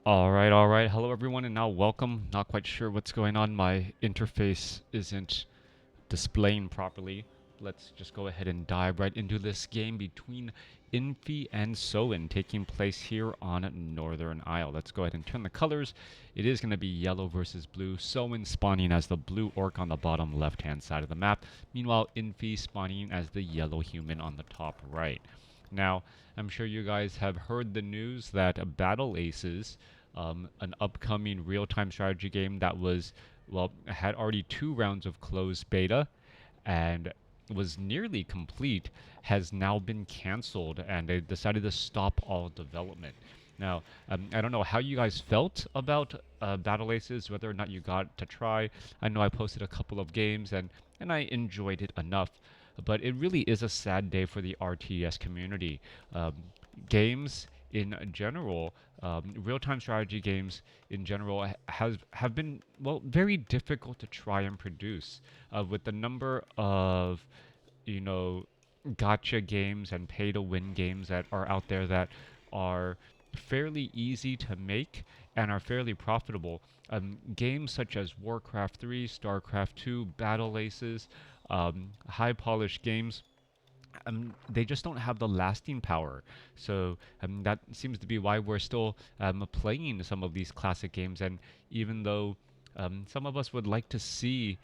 All right. Hello, everyone, and now welcome. Not quite sure what's going on. My interface isn't displaying properly. Let's just go ahead and dive right into this game between Infi and Soin taking place here on Northern Isle. Let's go ahead and turn the colors. It is going to be yellow versus blue. Soin spawning as the blue orc on the bottom left-hand side of the map. Meanwhile, Infi spawning as the yellow human on the top right. Now, I'm sure you guys have heard the news that Battle Aces, an upcoming real-time strategy game that was, well, had already 2 rounds of closed beta and was nearly complete, has now been canceled, and they decided to stop all development. Now, I don't know how you guys felt about Battle Aces, whether or not you got to try. I know I posted a couple of games, and I enjoyed it enough. But it really is a sad day for the RTS community. Um, Games in general, real-time strategy games in general, have been, well, very difficult to try and produce, with the number of, you know, gotcha games and pay-to-win games that are out there that are fairly easy to make and are fairly profitable. Games such as WarCraft 3, StarCraft 2, Battle Aces, high polished games, they just don't have the lasting power. So that seems to be why we're still playing some of these classic games. And even though some of us would like to see,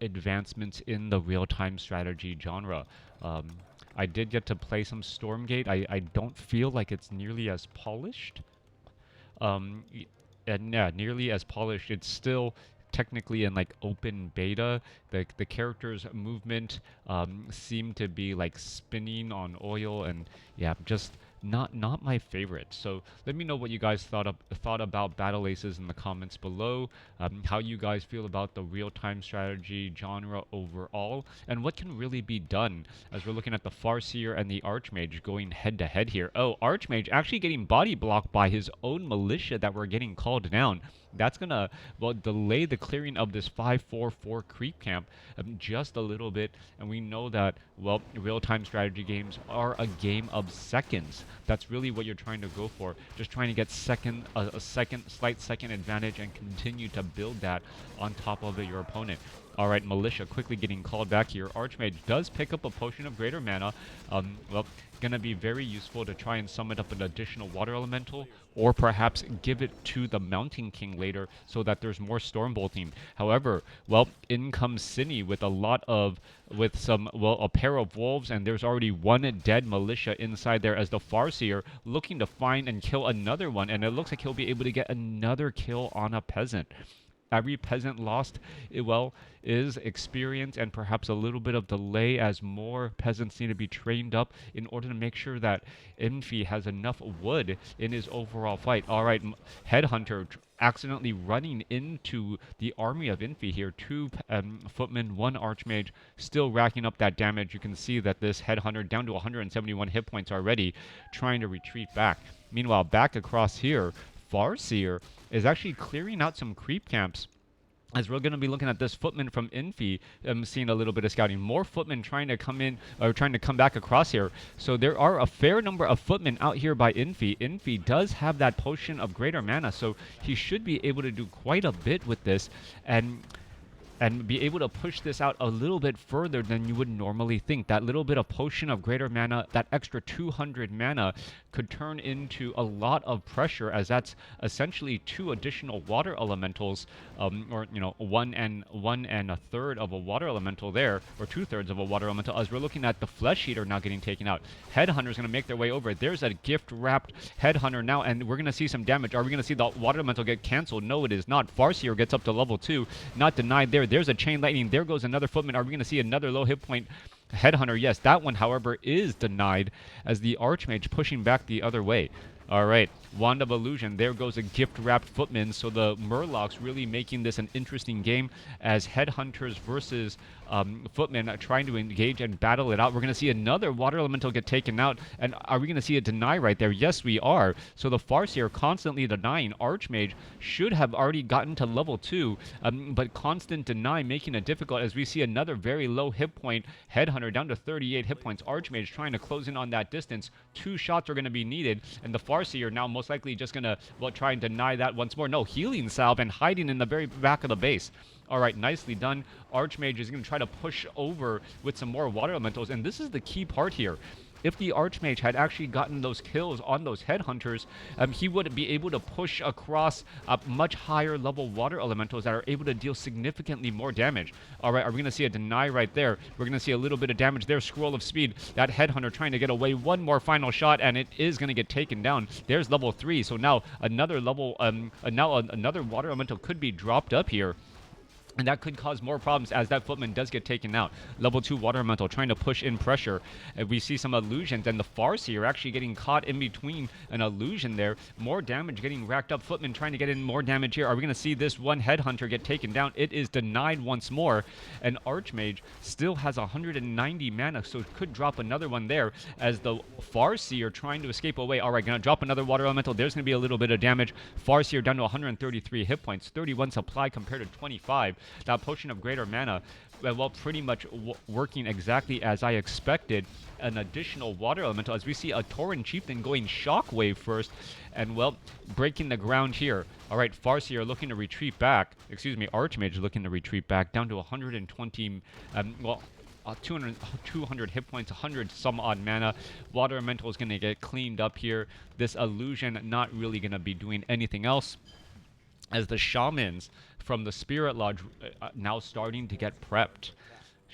advancements in the real-time strategy genre, um, I did get to play some Stormgate. I don't feel like it's nearly as polished, and yeah, nearly as polished. It's still technically in like open beta. The characters' movement seem to be like spinning on oil, and yeah, just not my favorite. So let me know what you guys thought about Battle Aces in the comments below. How you guys feel about the real-time strategy genre overall, and what can really be done as we're looking at the Farseer and the Archmage going head to head here. Oh, Archmage actually getting body blocked by his own militia that were getting called down. That's gonna, well, delay the clearing of this 5-4-4 creep camp just a little bit, and we know that, well, real-time strategy games are a game of seconds. That's really what you're trying to go for. Just trying to get a slight second advantage and continue to build that on top of your opponent. All right, Militia quickly getting called back here. Archmage does pick up a Potion of Greater Mana. Well, gonna be very useful to try and summon up an additional Water Elemental, or perhaps give it to the Mountain King later so that there's more Storm Bolting. However, well, in comes Cine with a pair of wolves, and there's already one dead Militia inside there as the Farseer looking to find and kill another one, and it looks like he'll be able to get another kill on a Peasant. Every peasant lost, well, is experience and perhaps a little bit of delay, as more peasants need to be trained up in order to make sure that Infi has enough wood in his overall fight. All right, Headhunter accidentally running into the army of Infi here. 2 footmen, 1 archmage, still racking up that damage. You can see that this Headhunter down to 171 hit points already, trying to retreat back. Meanwhile, back across here, Farseer is actually clearing out some creep camps, as we're going to be looking at this footman from Infi, seeing a little bit of scouting. More footmen trying to come in, or trying to come back across here. So there are a fair number of footmen out here by Infi. Infi does have that Potion of Greater Mana, so he should be able to do quite a bit with this, and be able to push this out a little bit further than you would normally think. That little bit of Potion of Greater Mana, that extra 200 mana, could turn into a lot of pressure, as that's essentially 2 additional Water Elementals, or, one and a third of a Water Elemental there, or 2/3 of a Water Elemental, as we're looking at the Flesh Eater now getting taken out. Headhunter's going to make their way over. There's a gift-wrapped Headhunter now, and we're going to see some damage. Are we going to see the Water Elemental get canceled? No, it is not. Farseer gets up to level 2. Not denied there. There's a Chain Lightning. There goes another Footman. Are we going to see another low hit point Headhunter? Yes, that one, however, is denied, as the Archmage pushing back the other way. All right, Wand of Illusion. There goes a gift-wrapped Footman. So the Murlocs really making this an interesting game, as Headhunters versus Footman trying to engage and battle it out. We're going to see another water elemental get taken out. And are we going to see a deny right there? Yes, we are. So the Farseer constantly denying. Archmage should have already gotten to level 2, but constant deny making it difficult as we see another very low hit point. Headhunter down to 38 hit points. Archmage trying to close in on that distance. 2 shots are going to be needed, and the Farseer now most likely just going to, well, try and deny that once more. No, healing salve and hiding in the very back of the base. All right, nicely done. Archmage is going to try to push over with some more water elementals, and this is the key part here. If the Archmage had actually gotten those kills on those headhunters, he would be able to push across much higher level water elementals that are able to deal significantly more damage. All right, are we going to see a deny right there? We're going to see a little bit of damage there. Scroll of speed. That headhunter trying to get away. One more final shot, and it is going to get taken down. There's level 3. So now another level, another water elemental could be dropped up here. And that could cause more problems as that Footman does get taken out. Level 2 Water Elemental trying to push in pressure. And we see some illusions, and the Farseer actually getting caught in between an illusion there. More damage getting racked up. Footman trying to get in more damage here. Are we going to see this one Headhunter get taken down? It is denied once more. And Archmage still has 190 mana, so it could drop another one there as the Farseer trying to escape away. All right, going to drop another Water Elemental. There's going to be a little bit of damage. Farseer down to 133 hit points. 31 supply compared to 25. That Potion of Greater Mana, well, pretty much working exactly as I expected. An additional Water Elemental as we see a Tauren Chieftain going Shockwave first, and, well, breaking the ground here. All right, Farseer looking to retreat back. Excuse me, Archmage looking to retreat back down to 120, 200 hit points, 100 some odd mana. Water Elemental is going to get cleaned up here. This illusion not really going to be doing anything else, as the Shamans from the Spirit Lodge now starting to get prepped.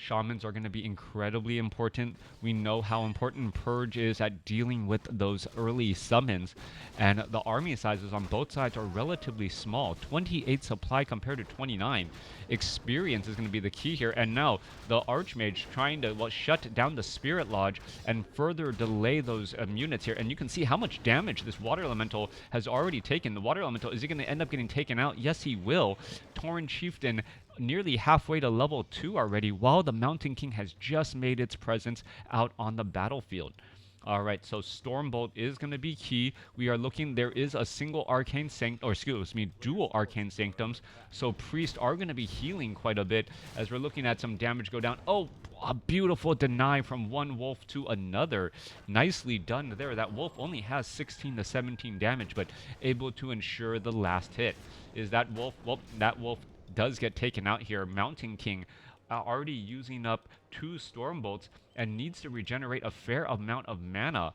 Shamans are going to be incredibly important. We know how important Purge is at dealing with those early summons, and the army sizes on both sides are relatively small. 28 supply compared to 29. Experience is going to be the key here, and now the Archmage trying to, well, shut down the Spirit Lodge and further delay those units here. And you can see how much damage this Water Elemental has already taken. The Water Elemental, is he going to end up getting taken out? Yes, he will. Tauren Chieftain nearly halfway to level 2 already, while the Mountain King has just made its presence out on the battlefield. All right, so Stormbolt is going to be key. We are looking, there is a single Arcane Sanctum, or excuse me, dual Arcane Sanctums. So Priests are going to be healing quite a bit as we're looking at some damage go down. Oh, a beautiful deny from one wolf to another. Nicely done there. That wolf only has 16 to 17 damage, but able to ensure the last hit. Is that wolf? Well, that wolf does get taken out here. Mountain King already using up 2 Stormbolts and needs to regenerate a fair amount of mana.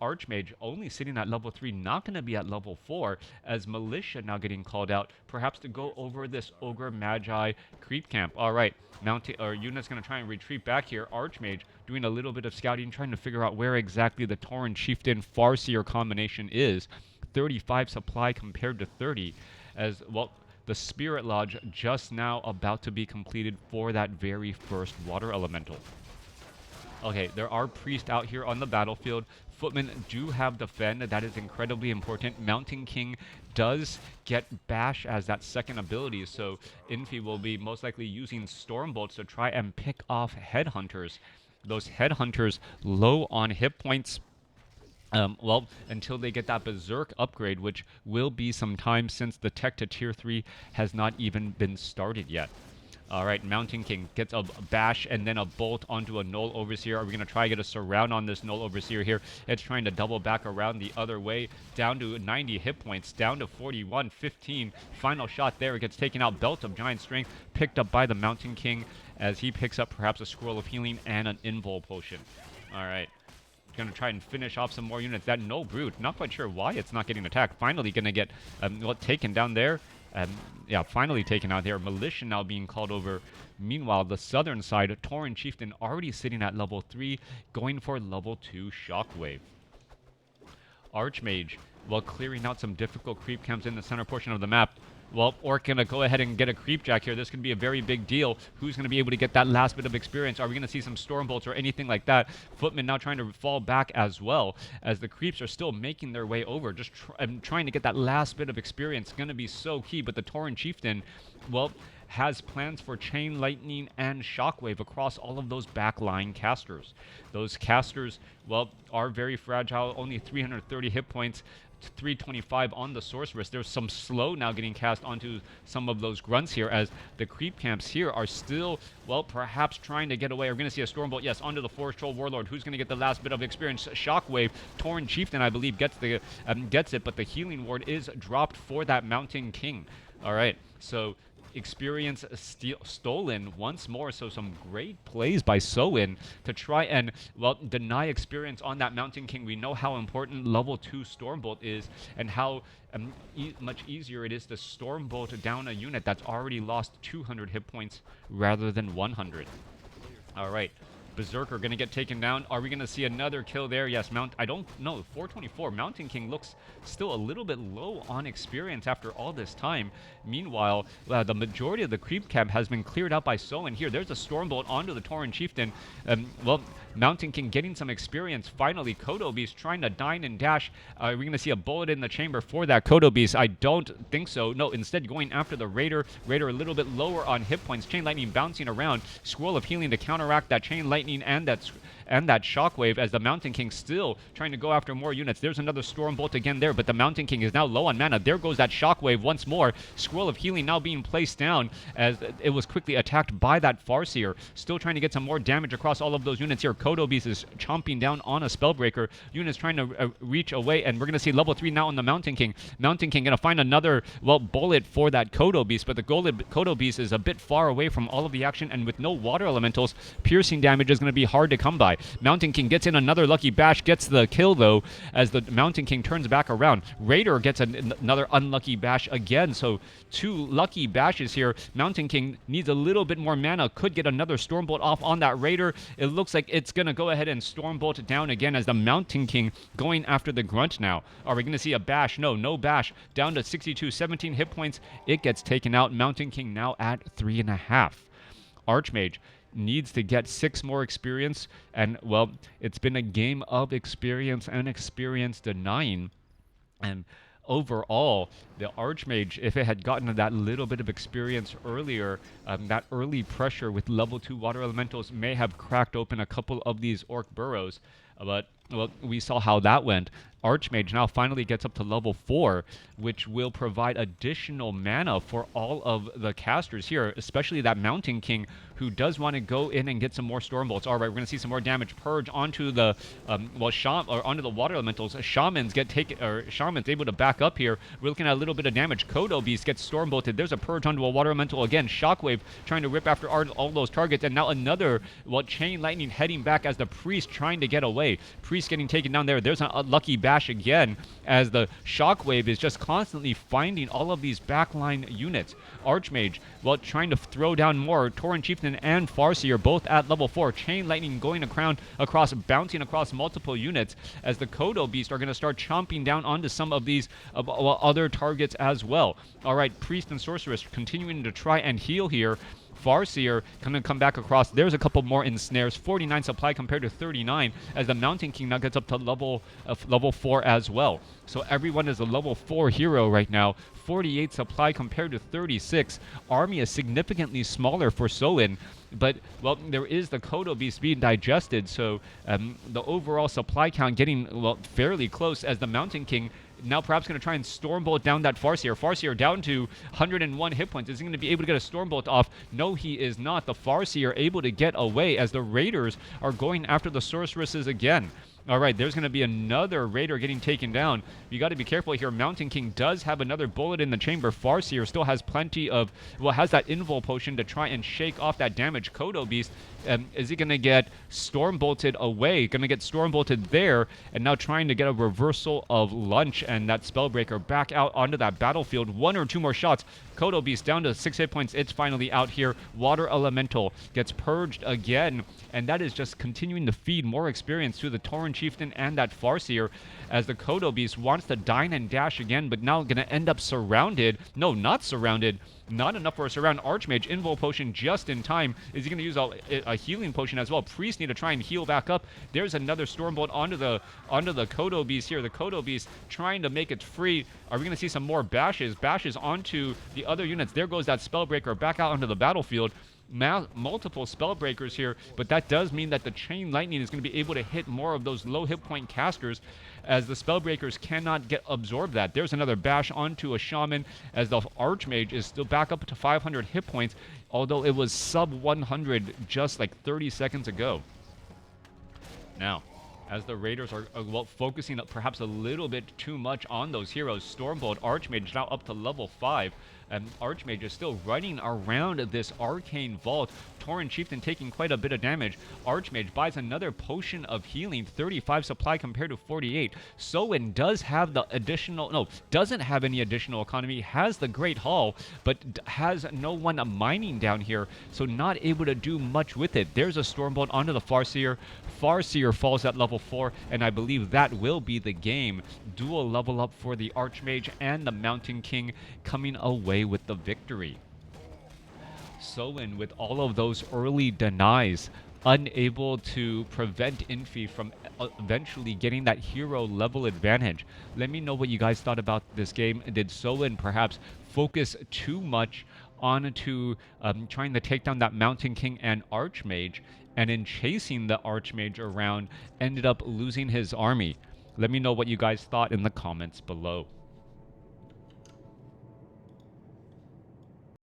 Archmage only sitting at level 3, not going to be at level 4, as Militia now getting called out, perhaps to go over this Ogre Magi creep camp. All right, unit's going to try and retreat back here. Archmage doing a little bit of scouting, trying to figure out where exactly the Tauren Chieftain Farseer combination is. 35 supply compared to 30, as, well, the Spirit Lodge just now about to be completed for that very first Water Elemental. Okay, there are Priests out here on the battlefield. Footmen do have Defend. That is incredibly important. Mountain King does get Bash as that second ability, so Infi will be most likely using Stormbolts to try and pick off Headhunters. Those Headhunters low on hit points. Well, until they get that Berserk upgrade, which will be some time since the tech to tier 3 has not even been started yet. All right, Mountain King gets a bash and then a bolt onto a Null Overseer. Are we going to try to get a surround on this Null Overseer here? It's trying to double back around the other way, down to 90 hit points, down to 41, 15. Final shot there. It gets taken out. Belt of Giant Strength picked up by the Mountain King as he picks up perhaps a Scroll of Healing and an Invul Potion. All right. Going to try and finish off some more units. That No Brute, not quite sure why it's not getting attacked. Finally going to get taken down there. Yeah, finally taken out there. Militia now being called over. Meanwhile, the southern side, Tauren Chieftain already sitting at level 3, going for level 2 Shockwave. Archmage, while clearing out some difficult creep camps in the center portion of the map. Well, Orc going to go ahead and get a creep jack here. This could be a very big deal. Who's going to be able to get that last bit of experience? Are we going to see some Stormbolts or anything like that? Footman now trying to fall back as well, as the creeps are still making their way over. Just trying to get that last bit of experience. Going to be so key, but the Tauren Chieftain, well, has plans for Chain Lightning and Shockwave across all of those backline casters. Those casters, well, are very fragile, only 330 hit points, 325 on the sorceress. There's some slow now getting cast onto some of those grunts here, as the creep camps here are still, well, perhaps trying to get away. We're going to see a Stormbolt, yes, onto the Forest Troll Warlord. Who's going to get the last bit of experience? Shockwave. Tauren Chieftain, I believe, gets it, but the Healing Ward is dropped for that Mountain King. All right, so experience stolen once more. So some great plays by Soin to try and, well, deny experience on that Mountain King. We know how important level 2 Stormbolt is, and how much easier it is to Stormbolt down a unit that's already lost 200 hit points rather than 100. All right. Berserker going to get taken down. Are we going to see another kill there? Yes, I don't know. 424. Mountain King looks still a little bit low on experience after all this time. Meanwhile, the majority of the creep camp has been cleared out by Soin here. There's a Stormbolt onto the Tauren Chieftain. Well, Mountain King getting some experience. Finally, Kodo Beast trying to dine and dash. Are we going to see a bullet in the chamber for that Kodo Beast? I don't think so. No, instead going after the Raider. Raider a little bit lower on hit points. Chain Lightning bouncing around. Scroll of Healing to counteract that Chain Lightning and that Shockwave, as the Mountain King still trying to go after more units. There's another Stormbolt again there, but the Mountain King is now low on mana. There goes that Shockwave once more. Scroll of Healing now being placed down as it was quickly attacked by that Farseer. Still trying to get some more damage across all of those units here. Kodo Beast is chomping down on a Spellbreaker. Units trying to reach away, and we're going to see level 3 now on the Mountain King. Mountain King going to find another, well, bullet for that Kodo Beast, but the Kodo Beast is a bit far away from all of the action, and with no water elementals, piercing damage is going to be hard to come by. Mountain King gets in another lucky bash, gets the kill though, as the Mountain King turns back around. Raider gets another unlucky bash again, so 2 lucky bashes here. Mountain King needs a little bit more mana, could get another Stormbolt off on that Raider. It looks like it's going to go ahead and Stormbolt down again, as the Mountain King going after the Grunt now. Are we going to see a bash? No bash. Down to 62, 17 hit points. It gets taken out. Mountain King now at 3.5. Archmage needs to get 6 more experience, and, well, it's been a game of experience and experience denying. And overall, the Archmage, if it had gotten that little bit of experience earlier, that early pressure with level 2 water elementals may have cracked open a couple of these Orc burrows. But, well, we saw how that went. Archmage now finally gets up to level 4, which will provide additional mana for all of the casters here, especially that Mountain King, who does want to go in and get some more Stormbolts. All right, we're going to see some more damage purge onto the, onto the water elementals. Shamans Shaman's able to back up here. We're looking at a little bit of damage. Kodo Beast gets Stormbolted. There's a purge onto a water elemental again. Shockwave trying to rip after all those targets, and now another, Chain Lightning heading back as the Priest trying to get away. Priest getting taken down there. There's a lucky bash again, as the Shockwave is just constantly finding all of these backline units. Archmage, trying to throw down more. Tauren Chieftain and Farseer both at level 4. Chain Lightning going bouncing across multiple units, as the Kodo Beast are going to start chomping down onto some of these other targets as well. All right, Priest and Sorceress continuing to try and heal here. Farseer going to come back across. There's a couple more ensnares. 49 supply compared to 39, as the Mountain King now gets up to level 4 as well. So everyone is a level 4 hero right now. 48 supply compared to 36. Army is significantly smaller for Soin, but, well, there is the Kodo Beast being digested, so the overall supply count getting, well, fairly close, as the Mountain King now perhaps going to try and Stormbolt down that Farseer. Farseer down to 101 hit points. Is he going to be able to get a Stormbolt off? No, he is not. The Farseer able to get away, as the Raiders are going after the Sorceresses again. All right, there's going to be another Raider getting taken down. You got to be careful here. Mountain King does have another bullet in the chamber. Farseer still has plenty of, has that Invul Potion to try and shake off that damage. Kodo Beast, is he going to get Stormbolted away? Going to get Stormbolted there, and now trying to get a reversal of lunch, and that Spellbreaker back out onto that battlefield. 1 or 2 more shots. Kodo Beast down to 6 hit points. It's finally out here. Water Elemental gets purged again, and that is just continuing to feed more experience to the Tauren Chieftain and that Farseer, as the Kodo Beast wants to dine and dash again, but now gonna end up surrounded. No, not surrounded. Not enough for a surround. Archmage, Invo Potion just in time. Is he going to use a healing potion as well? Priest need to try and heal back up. There's another Stormbolt onto the Kodo Beast here. The Kodo Beast trying to make it free. Are we going to see some more bashes? Bashes onto the other units. There goes that Spellbreaker back out onto the battlefield. Multiple Spellbreakers here, but that does mean that the Chain Lightning is going to be able to hit more of those low hit point casters, as the Spellbreakers cannot absorb that. There's another bash onto a Shaman, as the Archmage is still back up to 500 hit points, although it was sub 100 just like 30 seconds ago. Now, as the Raiders are focusing perhaps a little bit too much on those heroes, Stormbolt, Archmage now up to level 5. And Archmage is still running around this Arcane Vault. Tauren Chieftain taking quite a bit of damage. Archmage buys another Potion of Healing, 35 supply compared to 48. Soin does have the additional, no, doesn't have any additional economy, has the Great Hall, but has no one mining down here, so not able to do much with it. There's a Stormbolt onto the Farseer. Farseer falls at level 4, and I believe that will be the game. Dual level up for the Archmage and the Mountain King coming away with the victory. Soin, with all of those early denies, unable to prevent Infi from eventually getting that hero level advantage. Let me know what you guys thought about this game. Did Soin perhaps focus too much onto trying to take down that Mountain King and Archmage, and in chasing the Archmage around ended up losing his army? Let me know what you guys thought in the comments below.